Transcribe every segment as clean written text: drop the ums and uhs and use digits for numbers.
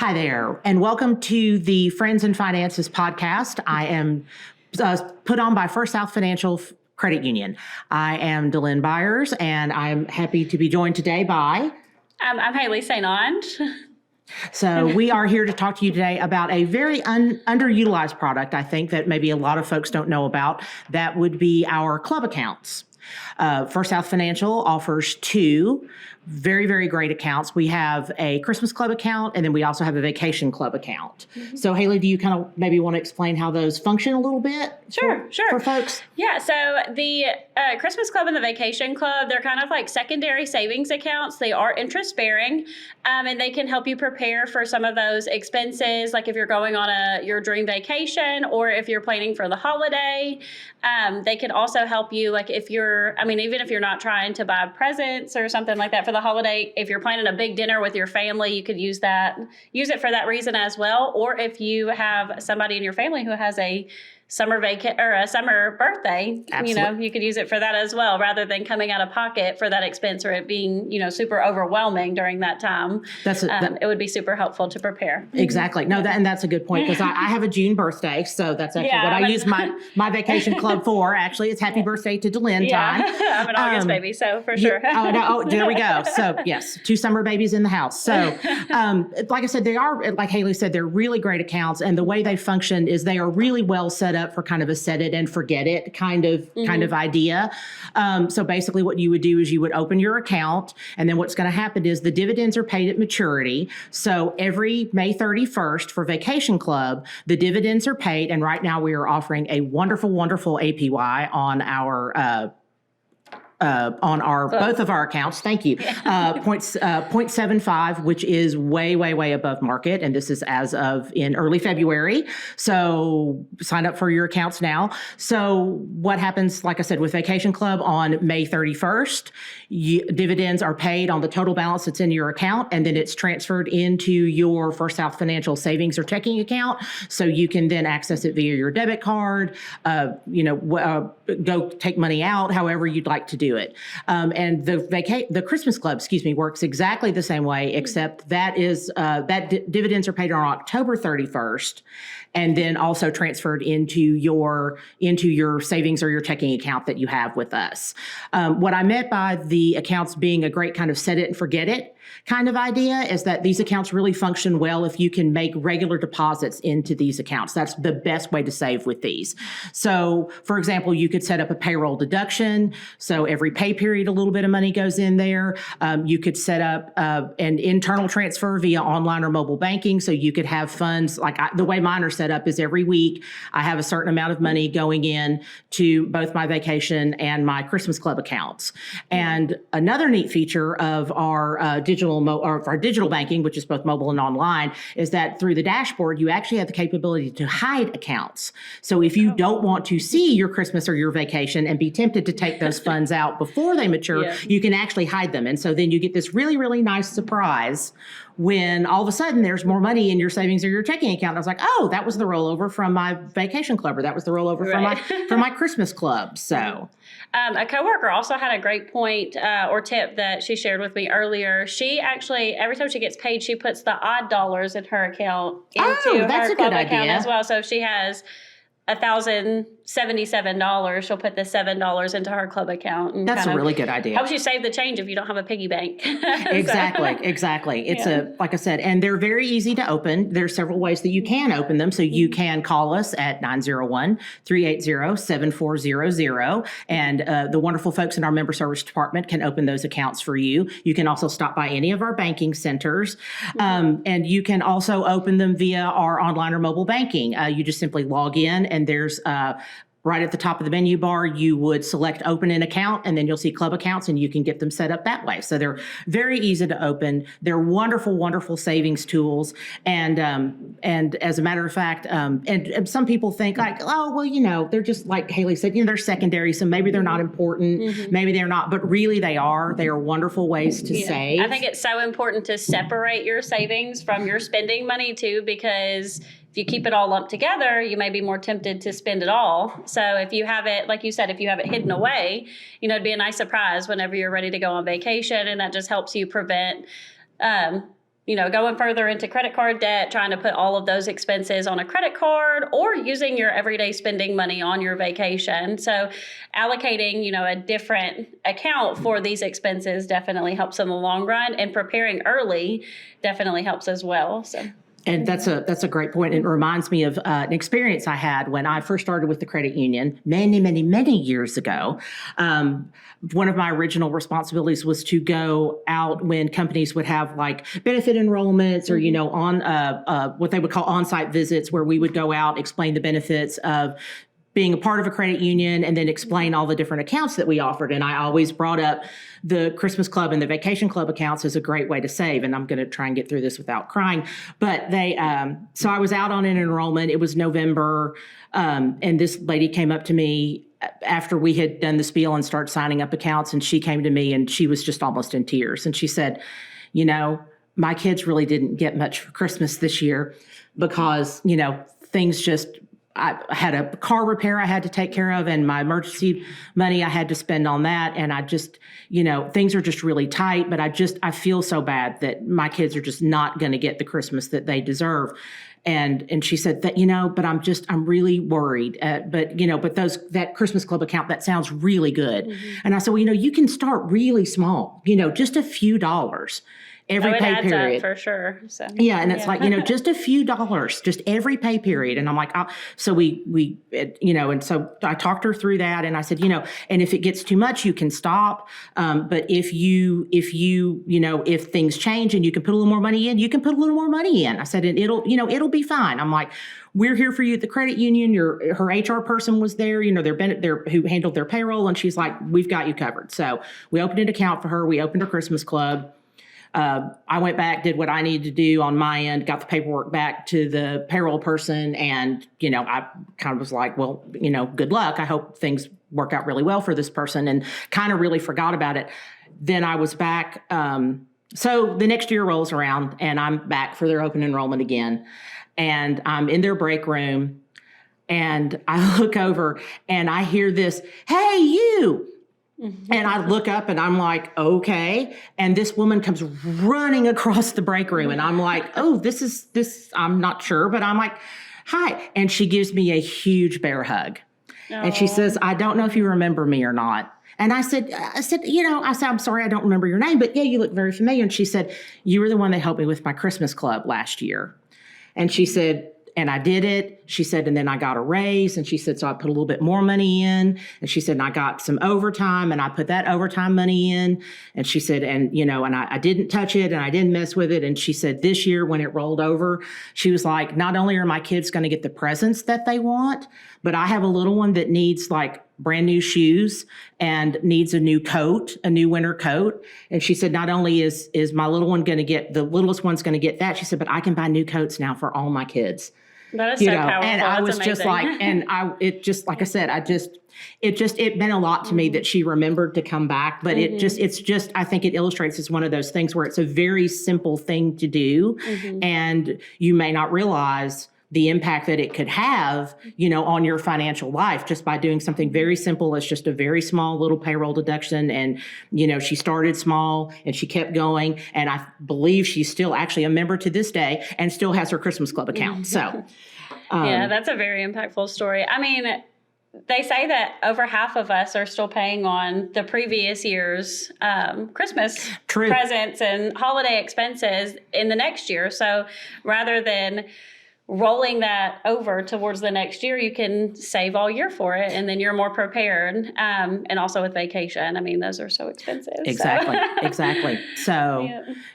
Hi there, and welcome to the Friends and Finances podcast. I am put on by First South Financial Credit Union. I am Delynn Byars, and I'm happy to be joined today by... I'm Hayley St. So we are here to talk to you today about a very underutilized product, I think, that maybe a lot of folks don't know about. That would be our club accounts. First South Financial offers two very, very great accounts. We have a Christmas club account, and then we also have a vacation club account. Mm-hmm. So, Hayley, do you kind of maybe want to explain how those function a little bit? Sure. For folks? Yeah, so the Christmas club and the vacation club, they're kind of like secondary savings accounts. They are interest bearing, and they can help you prepare for some of those expenses, like if you're going on your dream vacation or if you're planning for the holiday. They can also help you, like even if you're not trying to buy presents or something like that for the holiday, if you're planning a big dinner with your family, you could use it for that reason as well. Or if you have somebody in your family who has a summer birthday, Absolutely. You could use it for that as well, rather than coming out of pocket for that expense or it being, super overwhelming during that time. It would be super helpful to prepare. Exactly. No, and that's a good point, because I have a June birthday, so that's actually what I use my vacation club for. Actually, it's happy birthday to Delynn time. I'm an August baby, so for sure. There we go. So yes, two summer babies in the house. So like I said, they are, like Hayley said, they're really great accounts, and the way they function is they are really well set up for kind of a set it and forget it kind of idea. So basically what you would do is you would open your account, and then what's going to happen is the dividends are paid at maturity. So every May 31st for Vacation Club, the dividends are paid. And right now we are offering a wonderful, wonderful APY on our both of our accounts. Thank you. 0.75, which is way, way, way above market. And this is as of in early February. So sign up for your accounts now. So what happens, like I said, with Vacation Club on May 31st, dividends are paid on the total balance that's in your account, and then it's transferred into your First South Financial savings or checking account. So you can then access it via your debit card, go take money out, however you'd like to do it. And the Christmas Club, works exactly the same way, except that dividends are paid on October 31st, and then also transferred into your savings or your checking account that you have with us. What I meant by the accounts being a great kind of set it and forget it kind of idea is that these accounts really function well if you can make regular deposits into these accounts. That's the best way to save with these. So, for example, you could set up a payroll deduction. So every pay period, a little bit of money goes in there. You could set up an internal transfer via online or mobile banking. So you could have funds, the way mine are set up is every week I have a certain amount of money going in to both my vacation and my Christmas Club accounts. And another neat feature of our digital banking, which is both mobile and online, is that through the dashboard, you actually have the capability to hide accounts. So if you don't want to see your Christmas or your vacation and be tempted to take those funds out before they mature, you can actually hide them. And so then you get this really, really nice surprise when all of a sudden there's more money in your savings or your checking account. And I was like, oh, that was the rollover from my vacation club, or that was the rollover from my Christmas club. So a coworker also had a great point or tip that she shared with me earlier. She actually, every time she gets paid, she puts the odd dollars in her account into her club account as well. So if she has $1,077, she'll put the $7 into her club account. And that's a really good idea. Helps you save the change if you don't have a piggy bank. Exactly. It's like I said, and they're very easy to open. There's several ways that you can open them. So you can call us at 901-380-7400. And the wonderful folks in our member service department can open those accounts for you. You can also stop by any of our banking centers. And you can also open them via our online or mobile banking. You just simply log in, and there's right at the top of the menu bar, you would select open an account, and then you'll see club accounts, and you can get them set up that way. So they're very easy to open. They're wonderful, wonderful savings tools. And as a matter of fact, and some people think like, oh, well, they're just like Hayley said, they're secondary, so maybe they're not important. Maybe they're not, but really they are. They are wonderful ways to save. I think it's so important to separate your savings from your spending money too, because if you keep it all lumped together, you may be more tempted to spend it all. So if you have it, like you said, if you have it hidden away, it'd be a nice surprise whenever you're ready to go on vacation. And that just helps you prevent going further into credit card debt, trying to put all of those expenses on a credit card, or using your everyday spending money on your vacation. So allocating, a different account for these expenses definitely helps in the long run, and preparing early definitely helps as well. So. And that's a great point. It reminds me of an experience I had when I first started with the credit union many, many, many years ago. One of my original responsibilities was to go out when companies would have like benefit enrollments or, on what they would call on-site visits, where we would go out, explain the benefits of being a part of a credit union, and then explain all the different accounts that we offered. And I always brought up the Christmas Club and the Vacation Club accounts as a great way to save. And I'm going to try and get through this without crying. But so I was out on an enrollment. It was November. And this lady came up to me after we had done the spiel and started signing up accounts. And she came to me and she was just almost in tears. And she said, my kids really didn't get much for Christmas this year because, things just, I had a car repair I had to take care of, and my emergency money I had to spend on that. And I just, things are just really tight, but I feel so bad that my kids are just not going to get the Christmas that they deserve. And she said that, but I'm really worried. But that Christmas Club account, that sounds really good. Mm-hmm. And I said, well, you can start really small, just a few dollars. Every pay period, for sure. So yeah, and it's like just a few dollars, just every pay period, and I'm like, so we and so I talked her through that, and I said, and if it gets too much, you can stop. But if things change and you can put a little more money in, you can put a little more money in. I said, and it'll be fine. I'm like, we're here for you at the credit union. Her HR person was there, who handled their payroll, and she's like, we've got you covered. So we opened an account for her. We opened her Christmas Club. I went back, did what I needed to do on my end, got the paperwork back to the payroll person. And, I kind of was like, well, good luck. I hope things work out really well for this person, and kind of really forgot about it. Then I was back. So the next year rolls around and I'm back for their open enrollment again. And I'm in their break room and I look over and I hear this, hey, you. Mm-hmm. And I look up and I'm like, okay. And this woman comes running across the break room and I'm like, oh, this, I'm not sure, but I'm like, hi. And she gives me a huge bear hug. Oh. And she says, I don't know if you remember me or not. And I said, I'm sorry, I don't remember your name, but yeah, you look very familiar. And she said, you were the one that helped me with my Christmas Club last year. And she said, and I did it. She said, and then I got a raise. And she said, so I put a little bit more money in. And she said, and I got some overtime and I put that overtime money in. And she said, and I didn't touch it and I didn't mess with it. And she said, this year when it rolled over, she was like, not only are my kids going to get the presents that they want, but I have a little one that needs like brand new shoes and needs a new coat, a new winter coat. And she said, not only is my little one going to get, the littlest one's going to get that, she said, but I can buy new coats now for all my kids. That is so powerful. And I was amazing. just like, it meant a lot to me that she remembered to come back, but mm-hmm. I think it illustrates as one of those things where it's a very simple thing to do. Mm-hmm. And you may not realize the impact that it could have, on your financial life just by doing something very simple as just a very small little payroll deduction. And, she started small and she kept going. And I believe she's still actually a member to this day and still has her Christmas Club account. So, yeah, that's a very impactful story. I mean, they say that over half of us are still paying on the previous year's Christmas presents and holiday expenses in the next year. So rather than rolling that over towards the next year, you can save all year for it, and then you're more prepared. And also with vacation, I mean, those are so expensive. Exactly, exactly. So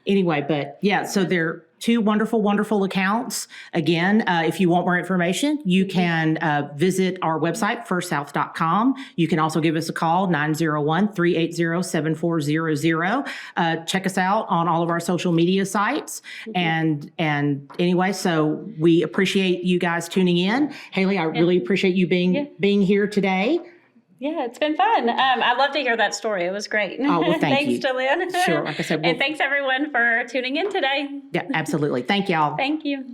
anyway, but yeah, so they're two wonderful, wonderful accounts. Again, if you want more information, you can visit our website, firstsouth.com. You can also give us a call, 901-380-7400. Check us out on all of our social media sites. Mm-hmm. And anyway, so we appreciate you guys tuning in. Hayley, I really appreciate you being here today. Yeah, it's been fun. I'd love to hear that story. It was great. Oh, well, thank you. Thanks, Delynn. Sure, like I said. And thanks, everyone, for tuning in today. Yeah, absolutely. Thank y'all. Thank you.